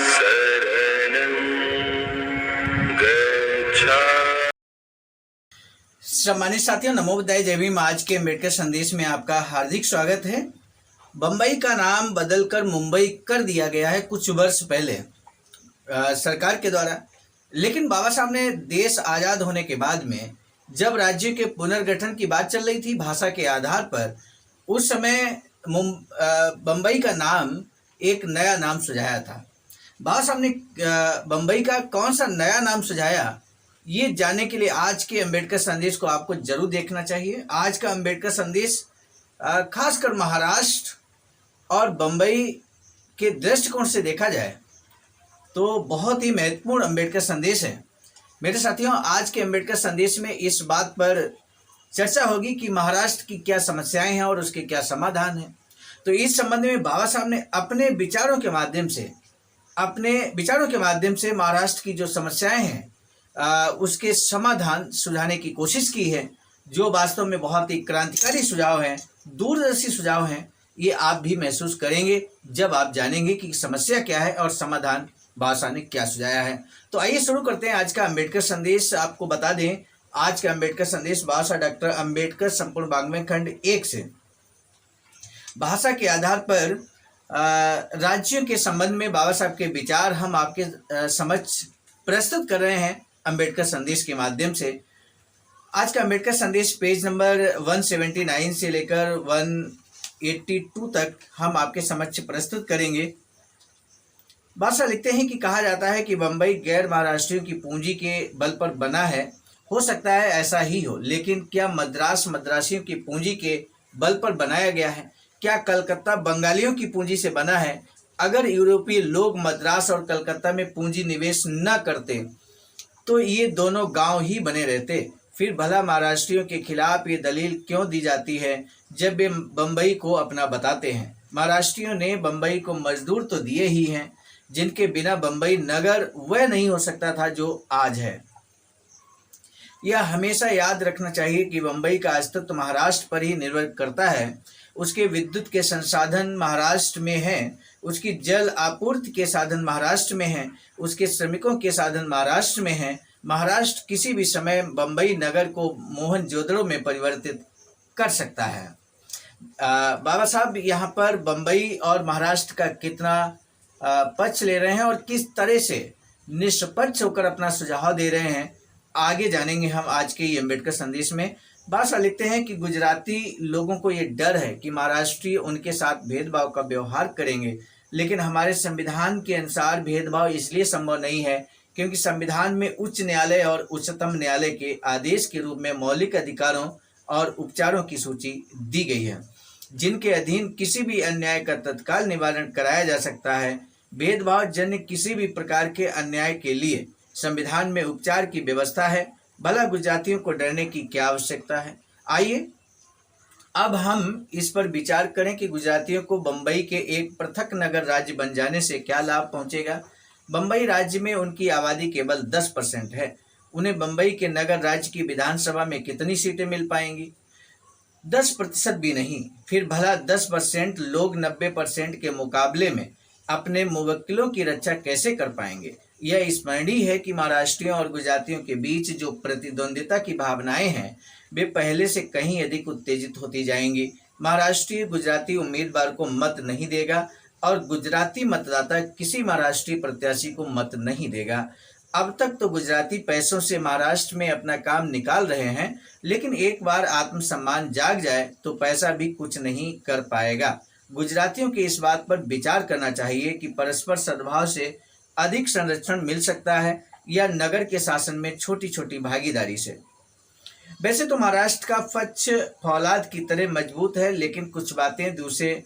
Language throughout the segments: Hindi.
शरणं गच्छामि। सम्मानित साथियों, नमो बुद्धाय, जय भीम। आज के अम्बेडकर संदेश में आपका हार्दिक स्वागत है। बम्बई का नाम बदलकर मुंबई कर दिया गया है कुछ वर्ष पहले सरकार के द्वारा, लेकिन बाबा साहब ने देश आज़ाद होने के बाद में जब राज्य के पुनर्गठन की बात चल रही थी भाषा के आधार पर, उस समय बम्बई का नाम एक नया नाम सुझाया था। बाबा साहब ने बम्बई का कौन सा नया नाम सुझाया, ये जानने के लिए आज के अम्बेडकर संदेश को आपको जरूर देखना चाहिए। आज का अम्बेडकर संदेश खासकर महाराष्ट्र और बम्बई के दृष्टिकोण से देखा जाए तो बहुत ही महत्वपूर्ण अम्बेडकर संदेश है। मेरे साथियों, आज के अम्बेडकर संदेश में इस बात पर चर्चा होगी कि महाराष्ट्र की क्या समस्याएं हैं और उसके क्या समाधान हैं। तो इस संबंध में बाबा साहब ने अपने विचारों के माध्यम से महाराष्ट्र की जो समस्याएं हैं उसके समाधान सुझाने की कोशिश की है, जो वास्तव में बहुत ही क्रांतिकारी सुझाव हैं, दूरदर्शी सुझाव हैं। ये आप भी महसूस करेंगे जब आप जानेंगे कि समस्या क्या है और समाधान बाबा साहब ने क्या सुझाया है। तो आइए शुरू करते हैं आज का अम्बेडकर संदेश। आपको बता दें, आज का अम्बेडकर संदेश बाबा साहब डॉक्टर अम्बेडकर संपूर्ण वाङ्मय खंड 1 से भाषा के आधार पर राज्यों के संबंध में बाबा साहब के विचार हम आपके समक्ष प्रस्तुत कर रहे हैं अम्बेडकर संदेश के माध्यम से। आज का अम्बेडकर संदेश पेज नंबर 179 से लेकर 182 तक हम आपके समक्ष प्रस्तुत करेंगे। बाबा साहब लिखते हैं कि कहा जाता है कि बम्बई गैर महाराष्ट्रियों की पूंजी के बल पर बना है। हो सकता है ऐसा ही हो, लेकिन क्या मद्रास मद्रासियों की पूंजी के बल पर बनाया गया है? क्या कलकत्ता बंगालियों की पूंजी से बना है? अगर यूरोपीय लोग मद्रास और कलकत्ता में पूंजी निवेश न करते तो ये दोनों गांव ही बने रहते। फिर भला महाराष्ट्रियों के खिलाफ ये दलील क्यों दी जाती है जब वे बम्बई को अपना बताते हैं? महाराष्ट्रियों ने बम्बई को मजदूर तो दिए ही हैं, जिनके बिना बम्बई नगर वह नहीं हो सकता था जो आज है। यह हमेशा याद रखना चाहिए कि बम्बई का अस्तित्व महाराष्ट्र पर ही निर्भर करता है। उसके विद्युत के संसाधन महाराष्ट्र में हैं, उसकी जल आपूर्ति के साधन महाराष्ट्र में हैं, उसके श्रमिकों के साधन महाराष्ट्र में हैं। महाराष्ट्र किसी भी समय बम्बई नगर को मोहनजोदड़ो में परिवर्तित कर सकता है। बाबा साहब यहाँ पर बम्बई और महाराष्ट्र का कितना पक्ष ले रहे हैं और किस तरह से निष्पक्ष होकर अपना सुझाव दे रहे हैं, आगे जानेंगे हम आज के ये अम्बेडकर संदेश में। बाबा साहब लिखते हैं कि गुजराती लोगों को ये डर है कि महाराष्ट्रीय उनके साथ भेदभाव का व्यवहार करेंगे, लेकिन हमारे संविधान के अनुसार भेदभाव इसलिए संभव नहीं है क्योंकि संविधान में उच्च न्यायालय और उच्चतम न्यायालय के आदेश के रूप में मौलिक अधिकारों और उपचारों की सूची दी गई है, जिनके अधीन किसी भी अन्याय का तत्काल निवारण कराया जा सकता है। भेदभाव जन्य किसी भी प्रकार के अन्याय के लिए संविधान में उपचार की व्यवस्था है। भला गुजरातियों को डरने की क्या आवश्यकता है? आइए अब हम इस पर विचार करें कि गुजरातियों को बम्बई के एक पृथक नगर राज्य बन जाने से क्या लाभ पहुंचेगा। बम्बई राज्य में उनकी आबादी केवल 10% है। उन्हें बम्बई के नगर राज्य की विधानसभा में कितनी सीटें मिल पाएंगी? 10% भी नहीं। फिर भला 10% लोग 90% के मुकाबले में अपने मुवक्किलों की रक्षा कैसे कर पाएंगे? यह स्मरणीय है कि महाराष्ट्रियों और गुजरातियों के बीच जो प्रतिद्वंदिता की भावनाएं हैं वे पहले से कहीं अधिक उत्तेजित होती जाएंगी। महाराष्ट्रीय गुजराती उम्मीदवार को मत नहीं देगा और गुजराती मतदाता किसी महाराष्ट्रीय प्रत्याशी को मत नहीं देगा। अब तक तो गुजराती पैसों से महाराष्ट्र में अपना काम निकाल रहे हैं, लेकिन एक बार आत्मसम्मान जाग जाए तो पैसा भी कुछ नहीं कर पाएगा। गुजरातियों के इस बात पर विचार करना चाहिए कि परस्पर सद्भाव से अधिक संरक्षण मिल सकता है या नगर के शासन में छोटी छोटी भागीदारी से। वैसे तो महाराष्ट्र का पक्ष फौलाद की तरह मजबूत है, लेकिन कुछ बातें दूसरे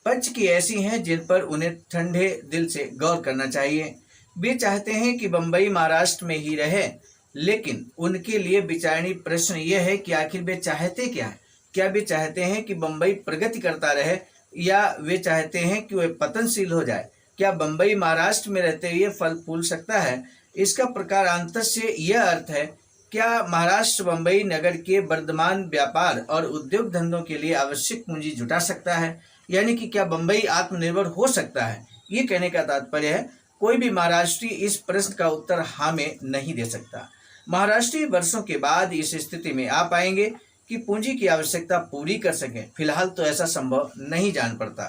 पक्ष की ऐसी हैं जिन पर उन्हें ठंडे दिल से गौर करना चाहिए। वे चाहते हैं कि बम्बई महाराष्ट्र में ही रहे, लेकिन उनके लिए विचारणीय प्रश्न यह है कि आखिर वे चाहते क्या है। क्या वे चाहते हैं कि बम्बई प्रगति करता रहे या वे चाहते हैं कि वह पतनशील हो जाए? क्या बम्बई महाराष्ट्र में रहते हुए फल फूल सकता है? इसका प्रकारांतर से यह अर्थ है, क्या महाराष्ट्र बम्बई नगर के वर्धमान व्यापार और उद्योग धंधों के लिए आवश्यक पूंजी जुटा सकता है? यानी कि क्या बम्बई आत्मनिर्भर हो सकता है? ये कहने का तात्पर्य है कोई भी महाराष्ट्री इस प्रश्न का उत्तर हाँ में नहीं दे सकता। महाराष्ट्री वर्षों के बाद इस स्थिति में आ पाएंगे कि पूंजी की आवश्यकता पूरी कर सकें। फिलहाल तो ऐसा संभव नहीं जान पड़ता।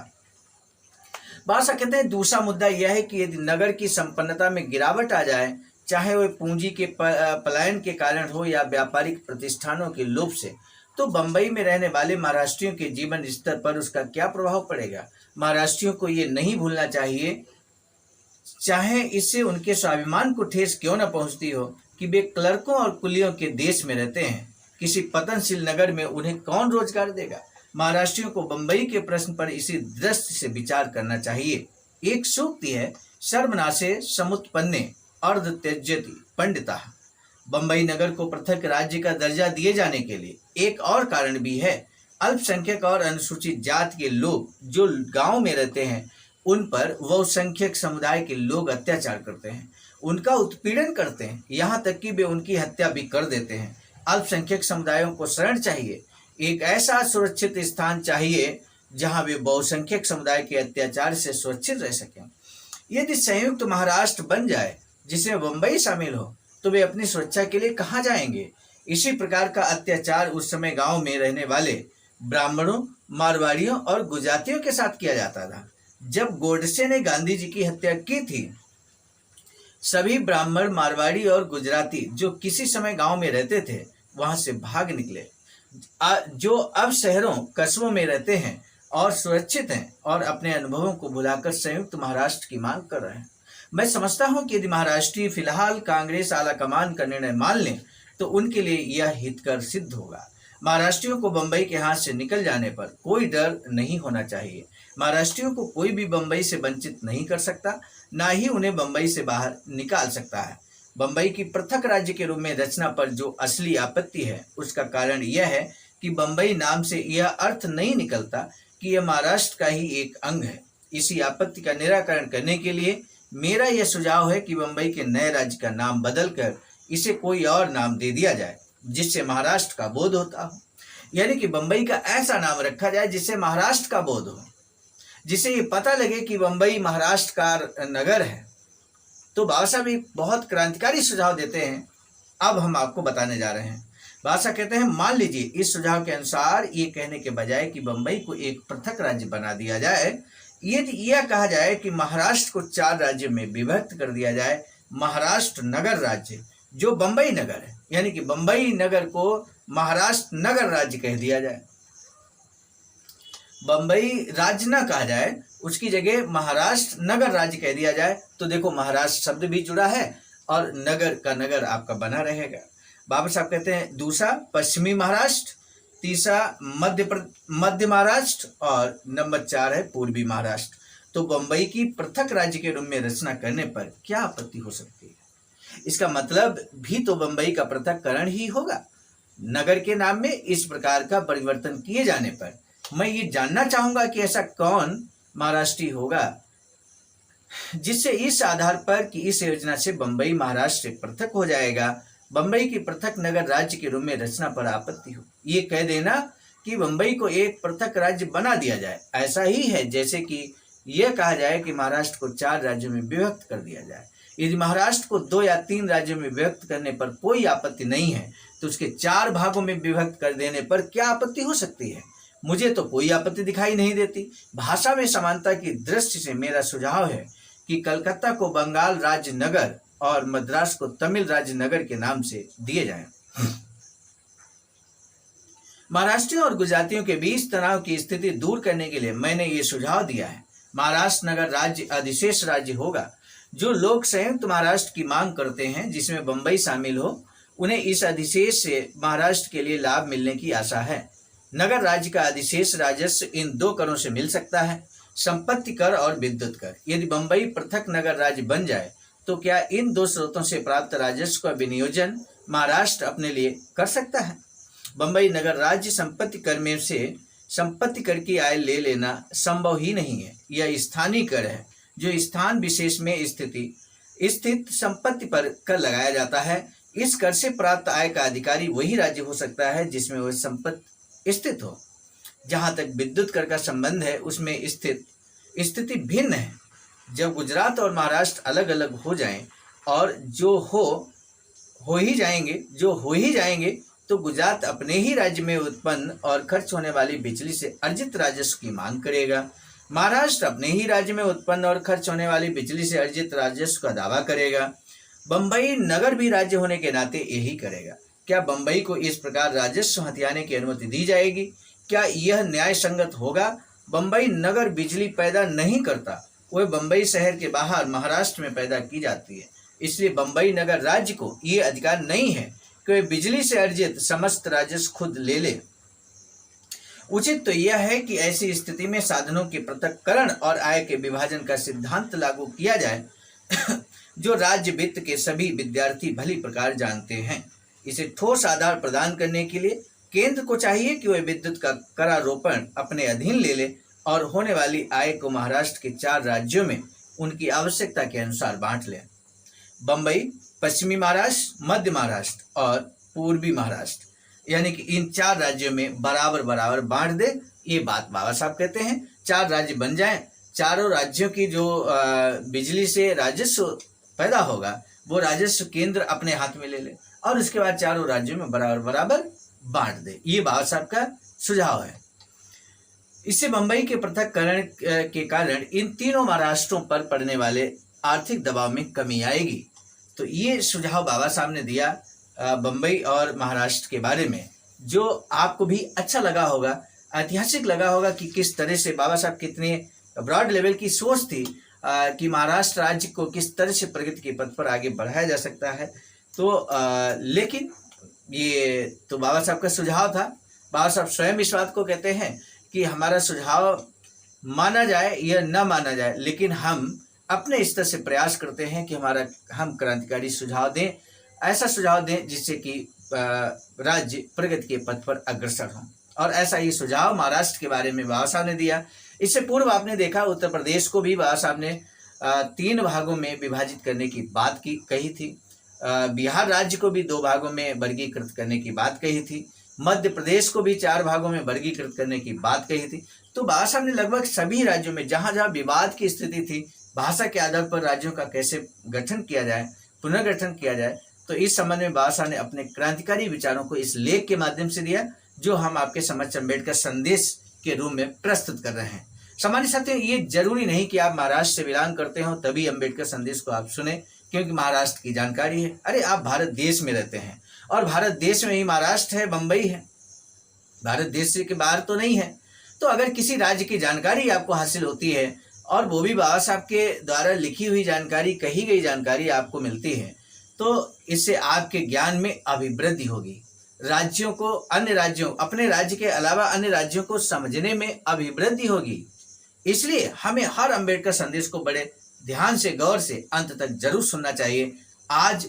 भाषा कहते हैं दूसरा मुद्दा यह है कि यदि नगर की संपन्नता में गिरावट आ जाए, चाहे वह पूंजी के पलायन के कारण हो या व्यापारिक प्रतिष्ठानों के लोभ से, तो बंबई में रहने वाले महाराष्ट्रियों के जीवन स्तर पर उसका क्या प्रभाव पड़ेगा। महाराष्ट्रियों को ये नहीं भूलना चाहिए, चाहे इससे उनके स्वाभिमान को ठेस क्यों न पहुंचती हो, कि वे क्लर्कों और कुलियों के देश में रहते हैं। किसी पतनशील नगर में उन्हें कौन रोजगार देगा। महाराष्ट्रियों को बंबई के प्रश्न पर इसी दृष्टि से विचार करना चाहिए। एक सूक्ति है, सर्वनाशे समुत्पन्ने अर्ध त्यज्यति पंडिता। बंबई नगर को पृथक राज्य का दर्जा दिए जाने के लिए एक और कारण भी है। अल्पसंख्यक और अनुसूचित जाति के लोग जो गांव में रहते हैं, उन पर बहुसंख्यक समुदाय के लोग अत्याचार करते हैं, उनका उत्पीड़न करते हैं, यहाँ तक कि वे उनकी हत्या भी कर देते हैं। अल्पसंख्यक समुदायों को शरण चाहिए, एक ऐसा सुरक्षित स्थान चाहिए जहां वे बहुसंख्यक समुदाय के अत्याचार से सुरक्षित रह सकें। यदि संयुक्त महाराष्ट्र बन जाए जिसमें बंबई शामिल हो, तो वे अपनी सुरक्षा के लिए कहाँ जाएंगे। इसी प्रकार का अत्याचार उस समय गांव में रहने वाले ब्राह्मणों, मारवाड़ियों और गुजरातियों के साथ किया जाता था। जब गोडसे ने गांधी जी की हत्या की थी, सभी ब्राह्मण, मारवाड़ी और गुजराती जो किसी समय गांव में रहते थे, वहां से भाग निकले। जो अब शहरों कस्बों में रहते हैं और सुरक्षित हैं और अपने अनुभवों को भुलाकर संयुक्त महाराष्ट्र की मांग कर रहे हैं। मैं समझता हूं कि यदि महाराष्ट्र फिलहाल कांग्रेस आला कमान का निर्णय मान लें, तो उनके लिए यह हितकर सिद्ध होगा। महाराष्ट्रियों को बंबई के हाथ से निकल जाने पर कोई डर नहीं होना चाहिए। महाराष्ट्रियों को कोई भी बंबई से वंचित नहीं कर सकता, ना ही उन्हें बंबई से बाहर निकाल सकता है। बंबई की पृथक राज्य के रूप में रचना पर जो असली आपत्ति है, उसका कारण यह है कि बंबई नाम से यह अर्थ नहीं निकलता कि यह महाराष्ट्र का ही एक अंग है। इसी आपत्ति का निराकरण करने के लिए मेरा यह सुझाव है कि बंबई के नए राज्य का नाम बदलकर इसे कोई और नाम दे दिया जाए जिससे महाराष्ट्र का बोध होता हो। यानी कि बंबई का ऐसा नाम रखा जाए जिससे महाराष्ट्र का बोध हो, जिससे ये पता लगे कि बंबई महाराष्ट्र का नगर है। तो बाबा साहब एक बहुत क्रांतिकारी सुझाव देते हैं, अब हम आपको बताने जा रहे हैं। बाबा साहब कहते हैं, मान लीजिए इस सुझाव के अनुसार ये कहने के बजाय कि बंबई को एक पृथक राज्य बना दिया जाए, यह कहा जाए कि महाराष्ट्र को 4 राज्यों में विभक्त कर दिया जाए। महाराष्ट्र नगर राज्य जो बंबई नगर है, यानी कि बंबई नगर को महाराष्ट्र नगर राज्य कह दिया जाए। बंबई राज्य न कहा जाए, उसकी जगह महाराष्ट्र नगर राज्य कह दिया जाए। तो देखो, महाराष्ट्र शब्द भी जुड़ा है और नगर का नगर आपका बना रहेगा। बाबा साहब कहते हैं, दूसरा पश्चिमी महाराष्ट्र, तीसरा मध्य महाराष्ट्र और नंबर 4 है पूर्वी महाराष्ट्र। तो बंबई की पृथक राज्य के रूप में रचना करने पर क्या आपत्ति हो सकती है। इसका मतलब भी तो बंबई का पृथककरण ही होगा। नगर के नाम में इस प्रकार का परिवर्तन किए जाने पर मैं ये जानना चाहूंगा कि ऐसा कौन महाराष्ट्री होगा जिससे इस आधार पर कि इस योजना से बंबई महाराष्ट्र से पृथक हो जाएगा, बंबई की पृथक नगर राज्य के रूप में रचना पर आपत्ति हो। ये कह देना कि बंबई को एक पृथक राज्य बना दिया जाए, ऐसा ही है जैसे कि यह कहा जाए कि महाराष्ट्र को 4 राज्यों में विभक्त कर दिया जाए। यदि महाराष्ट्र को 2 या 3 राज्यों में विभक्त करने पर कोई आपत्ति नहीं है, तो उसके 4 भागों में विभक्त कर देने पर क्या आपत्ति हो सकती है। मुझे तो कोई आपत्ति दिखाई नहीं देती। भाषा में समानता की दृष्टि से मेरा सुझाव है कि कलकत्ता को बंगाल राज्य नगर और मद्रास को तमिल राज्य नगर के नाम से दिए जाएं। महाराष्ट्रियों और गुजरातियों के बीच तनाव की स्थिति दूर करने के लिए मैंने ये सुझाव दिया है। महाराष्ट्र नगर राज्य अधिशेष राज्य होगा। जो लोग संयुक्त महाराष्ट्र की मांग करते हैं, जिसमें बंबई शामिल हो, उन्हें इस अधिशेष से महाराष्ट्र के लिए लाभ मिलने की आशा है। नगर राज्य का अधिशेष राजस्व इन 2 करों से मिल सकता है, संपत्ति कर और विद्युत कर। यदि बंबई पृथक नगर राज्य बन जाए, तो क्या इन 2 स्रोतों से प्राप्त राजस्व का विनियोजन महाराष्ट्र अपने लिए कर सकता है। बंबई नगर राज्य संपत्ति कर में से संपत्ति कर की आय ले लेना संभव ही नहीं है। यह स्थानीय कर है जो स्थान विशेष में स्थित संपत्ति पर कर लगाया जाता है। इस कर से प्राप्त आय का अधिकारी वही राज्य हो सकता है जिसमें वह संपत्ति स्थित हो। जहां तक विद्युत कर का संबंध है, उसमें स्थिति भिन्न है। जब गुजरात और महाराष्ट्र अलग अलग हो जाएं और जो हो ही जाएंगे तो गुजरात अपने ही राज्य में उत्पन्न और खर्च होने वाली बिजली से अर्जित राजस्व की मांग करेगा। महाराष्ट्र अपने ही राज्य में उत्पन्न और खर्च होने वाली बिजली से अर्जित राजस्व का दावा करेगा। बम्बई नगर भी राज्य होने के नाते यही करेगा। क्या बम्बई को इस प्रकार राजस्व हथियाने की अनुमति दी जाएगी? क्या यह न्याय संगत होगा? बम्बई नगर बिजली पैदा नहीं करता, वह बम्बई शहर के बाहर महाराष्ट्र में पैदा की जाती है। इसलिए बम्बई नगर राज्य को ये अधिकार नहीं है कि वह बिजली से अर्जित समस्त राजस्व खुद ले ले। उचित तो यह है कि ऐसी स्थिति में साधनों के पृथक्करण और आय के विभाजन का सिद्धांत लागू किया जाए जो राज्य वित्त के सभी विद्यार्थी भली प्रकार जानते हैं। इसे ठोस आधार प्रदान करने के लिए केंद्र को चाहिए कि वह विद्युत का करारोपण अपने अधीन ले ले और होने वाली आय को महाराष्ट्र के 4 राज्यों में उनकी आवश्यकता के अनुसार बांट ले। बम्बई, पश्चिमी महाराष्ट्र, मध्य महाराष्ट्र और पूर्वी महाराष्ट्र यानी कि इन 4 राज्यों में बराबर बराबर बांट दे। ये बात बाबा साहब कहते हैं। 4 राज्य बन जाएं, चारों राज्यों की जो बिजली से राजस्व पैदा होगा वो राजस्व केंद्र अपने हाथ में ले ले और उसके बाद चारों राज्यों में बराबर बराबर बांट दे। ये बाबा साहब का सुझाव है। इससे बम्बई के पृथक्करण के कारण इन तीनों महाराष्ट्रों पर पड़ने वाले आर्थिक दबाव में कमी आएगी। तो ये सुझाव बाबा साहब ने दिया बम्बई और महाराष्ट्र के बारे में, जो आपको भी अच्छा लगा होगा, ऐतिहासिक लगा होगा कि किस तरह से बाबा साहब कितने ब्रॉड लेवल की सोच थी कि महाराष्ट्र राज्य को किस तरह से प्रगति के पथ पर आगे बढ़ाया जा सकता है। तो लेकिन ये तो बाबा साहब का सुझाव था। बाबा साहब स्वयं इस बात को कहते हैं कि हमारा सुझाव माना जाए या न माना जाए, लेकिन हम अपने स्तर से प्रयास करते हैं कि हम क्रांतिकारी सुझाव दें, ऐसा सुझाव दें जिससे कि राज्य प्रगति के पथ पर अग्रसर हो। और ऐसा ही सुझाव महाराष्ट्र के बारे में बाबा साहब ने दिया। इससे पूर्व आपने देखा उत्तर प्रदेश को भी बाबा साहब ने 3 भागों में विभाजित करने की बात कही थी। बिहार राज्य को भी 2 भागों में वर्गीकृत करने की बात कही थी। मध्य प्रदेश को भी 4 भागों में वर्गीकृत करने की बात कही थी। तो बाबा साहब ने लगभग सभी राज्यों में जहाँ जहाँ विवाद की स्थिति थी, भाषा के आधार पर राज्यों का कैसे गठन किया जाए, पुनर्गठन किया जाए, तो इस संबंध में बाबा साहब ने अपने क्रांतिकारी विचारों को इस लेख के माध्यम से दिया, जो हम आपके समक्ष अम्बेडकर संदेश के रूप में प्रस्तुत कर रहे हैं। सामान्य साथियों, ये जरूरी नहीं कि आप महाराष्ट्र से बिलोंग करते हो तभी अम्बेडकर संदेश को आप सुने, क्योंकि महाराष्ट्र की जानकारी है। अरे आप भारत देश में रहते हैं और भारत देश में ही महाराष्ट्र है, बम्बई है, भारत देश के बाहर तो नहीं है। तो अगर किसी राज्य की जानकारी आपको हासिल होती है और वो भी बाबा साहब के द्वारा लिखी हुई जानकारी, कही गई जानकारी आपको मिलती है, तो इससे आपके ज्ञान में अभिवृद्धि होगी। राज्यों को अन्य राज्यों, अपने राज्य के अलावा अन्य राज्यों को समझने में अभिवृद्धि होगी। इसलिए हमें हर अम्बेडकर संदेश को बड़े ध्यान से, गौर से अंत तक जरूर सुनना चाहिए। आज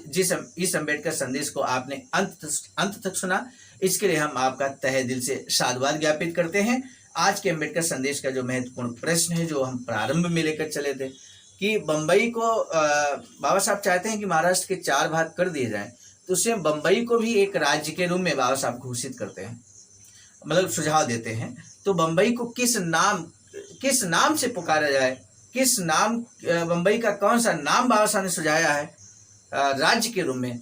इस अम्बेडकर संदेश को आपने अंत तक सुना, इसके लिए हम आपका तहे दिल से साधुवाद ज्ञापित करते हैं। आज के अम्बेडकर संदेश का जो महत्वपूर्ण प्रश्न है, जो हम प्रारंभ में लेकर चले थे कि बम्बई को बाबा साहब चाहते हैं कि महाराष्ट्र के 4 भाग कर दिए जाएं, तो उससे बम्बई को भी एक राज्य के रूप में बाबा साहब घोषित करते हैं, मतलब सुझाव देते हैं। तो बम्बई को किस नाम से पुकारा जाए, किस नाम, बम्बई का कौन सा नाम बाबा साहब ने सुझाया है राज्य के रूप में?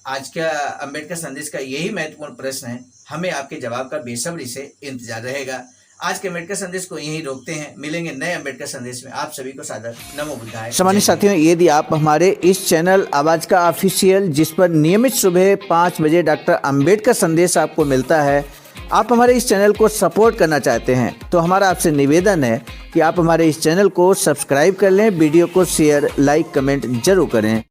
आज का अम्बेडकर संदेश का यही महत्वपूर्ण प्रश्न है। हमें आपके जवाब का बेसब्री से इंतजार रहेगा। आज के अम्बेडकर संदेश को यहीं रोकते हैं। मिलेंगे नए अम्बेडकर संदेश में। आप सभी को सादर नमो बुद्धाय। सामान्य साथियों, यदि आप हमारे इस चैनल आवाज का ऑफिशियल, जिस पर नियमित सुबह 5 बजे डॉक्टर अम्बेडकर संदेश आपको मिलता है, आप हमारे इस चैनल को सपोर्ट करना चाहते हैं, तो हमारा आपसे निवेदन है कि आप हमारे इस चैनल को सब्सक्राइब कर लें, वीडियो को शेयर, लाइक, कमेंट जरूर करें।